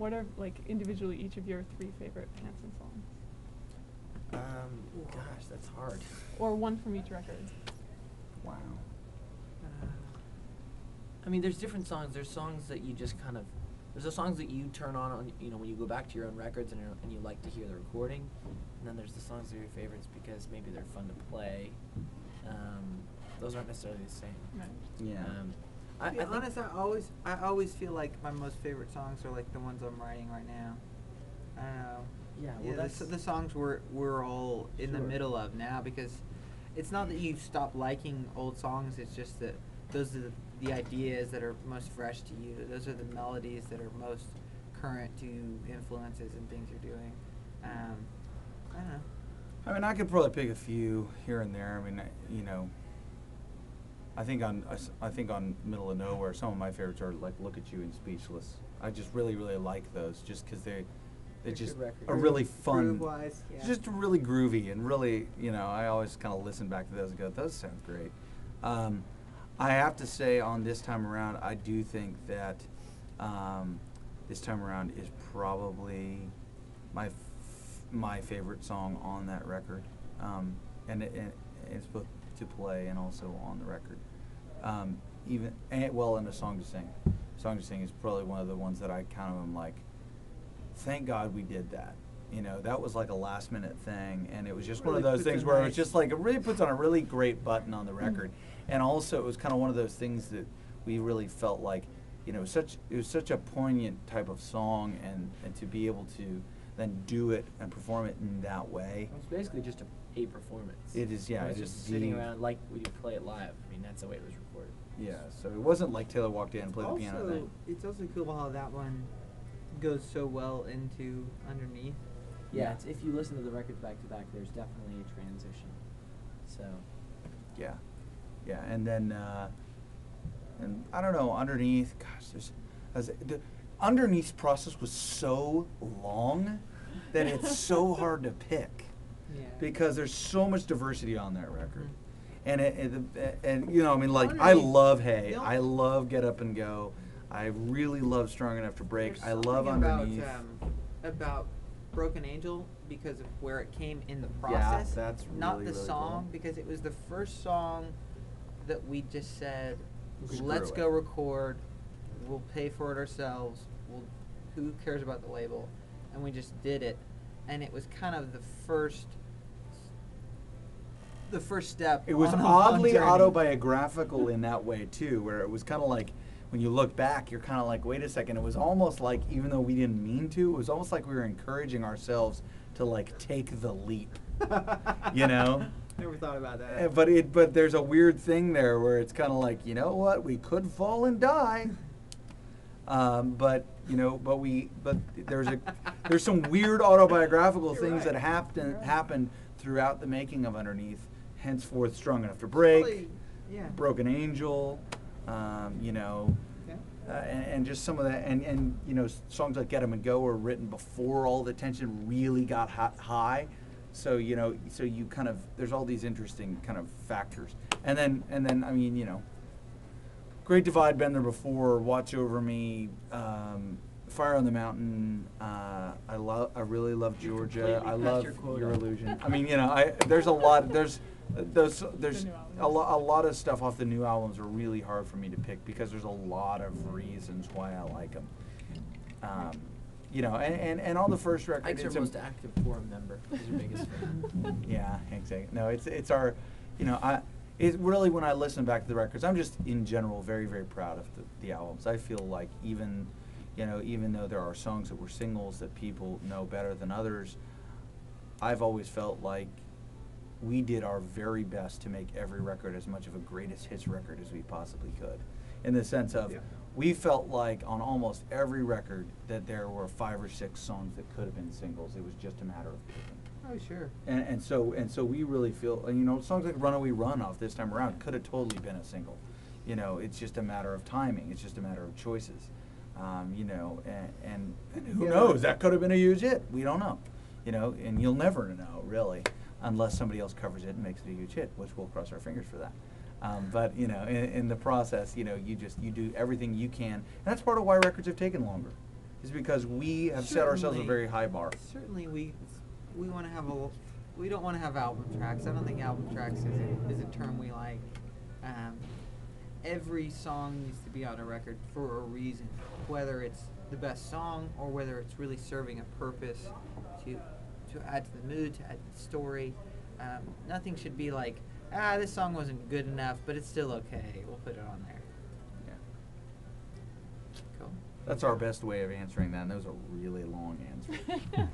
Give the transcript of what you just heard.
what are like individually each of your 3 favorite Hanson songs? Gosh, that's hard. Or one from each record. Wow. I mean, there's different songs. There's songs that you just kind of, there's the songs that you turn on, you know, when you go back to your own records and you like to hear the recording. And then there's the songs that are your favorites because maybe they're fun to play. Those aren't necessarily the same. Right. Yeah. To be honest, I always feel like my most favorite songs are like the ones I'm writing right now. I don't know. Yeah, well, that's the songs we're all in the Sure. middle of now, because it's not that you've stopped liking old songs. It's just that those are the ideas that are most fresh to you. Those are the melodies that are most current to influences and things you're doing. I don't know. I mean, I could probably pick a few here and there. I mean, you know, I think on Middle of Nowhere, some of my favorites are like "Look at You" and "Speechless." I just really like those, just because they They're just good records. are really fun. Groove-wise, yeah. Just really groovy and really, you know, I always kind of listen back to those and go, those sound great. I have to say, on This Time Around, I do think that This Time Around is probably my favorite song on that record, and it's both to play and also on the record. And a Song to Sing. Song to Sing is probably one of the ones that I kind of am like, thank God we did that. You know, that was like a last minute thing, and it was just one of those things where it was just like, it really puts on a really great button on the record. And also it was kind of one of those things that we really felt like, you know, it was such a poignant type of song, and to be able to then do it and perform it in that way. It's basically just a performance. It is, yeah. It was it just is sitting the- around like we do play it live. I mean, that's the way it was recorded. Yeah, so it wasn't like Taylor walked in and played the piano thing. It's also cool how that one goes so well into Underneath. Yeah, it's, if you listen to the records back to back, there's definitely a transition. So. Yeah, and then, and I don't know, Underneath, gosh, the Underneath's process was so long that it's so hard to pick, Yeah. because there's so much diversity on that record. And and you know, I mean, like, I Underneath, love Hey, the I love Get Up and Go, I really love Strong Enough to Break, There's I love something Underneath. About Broken Angel, because of where it came in the Yeah, process, that's not really, the really song, cool. because it was the first song that we just said, Screw let's it. go record, we'll pay for it ourselves, who cares about the label, and we just did it, and it was kind of the first step. It was on a long oddly journey. autobiographical in that way too, where it was kind of like, when you look back, you're kind of like, wait a second. It was almost like, even though we didn't mean to, it was almost like we were encouraging ourselves to like take the leap, you know. Never thought about that. But there's a weird thing there where it's kind of like, you know what, we could fall and die. But you know, but there's some weird autobiographical things that happened throughout the making of Underneath. Henceforth, Strong Enough to Break, Probably, yeah. Broken Angel, you know, Yeah. and just some of that, and you know, songs like Get 'Em and Go were written before all the tension really got high. So you know, so you kind of, there's all these interesting kind of factors, and then I mean, you know, Great Divide, been there before, Watch Over Me, Fire on the Mountain. I really love Georgia. completely I past love your quota. Your Illusion. I mean, you know, there's a lot. There's new a lot of stuff off the new albums are really hard for me to pick, because there's a lot of reasons why I like them. You know, and on the first record, Ike's our it's a- most active forum member. He's your biggest fan. yeah, exactly. No, it's our, you know, it really, when I listen back to the records, I'm just in general very, very proud of the albums. I feel like even though there are songs that were singles that people know better than others, I've always felt like we did our very best to make every record as much of a greatest hits record as we possibly could. In the sense of, we felt like on almost every record that there were 5 or 6 songs that could have been singles. It was just a matter of picking. Oh, sure. And so we really feel, you know, songs like Runaway Run off This Time Around could have totally been a single. You know, it's just a matter of timing. It's just a matter of choices. You know, and who knows? That could have been a huge hit. We don't know. You know, and you'll never know, really, unless somebody else covers it and makes it a huge hit, which we'll cross our fingers for that. But, you know, in the process, you know, you do everything you can. And that's part of why records have taken longer. is because we have set ourselves a Certainly- very high bar. Certainly, we want to have we don't want to have album tracks. I don't think album tracks is a term we like. Every song needs to be on a record for a reason, whether it's the best song or whether it's really serving a purpose to add to the mood, to add to the story. Nothing should be like, this song wasn't good enough, but it's still okay. We'll put it on there. Yeah. Cool. That's our best way of answering that, and that was a really long answer.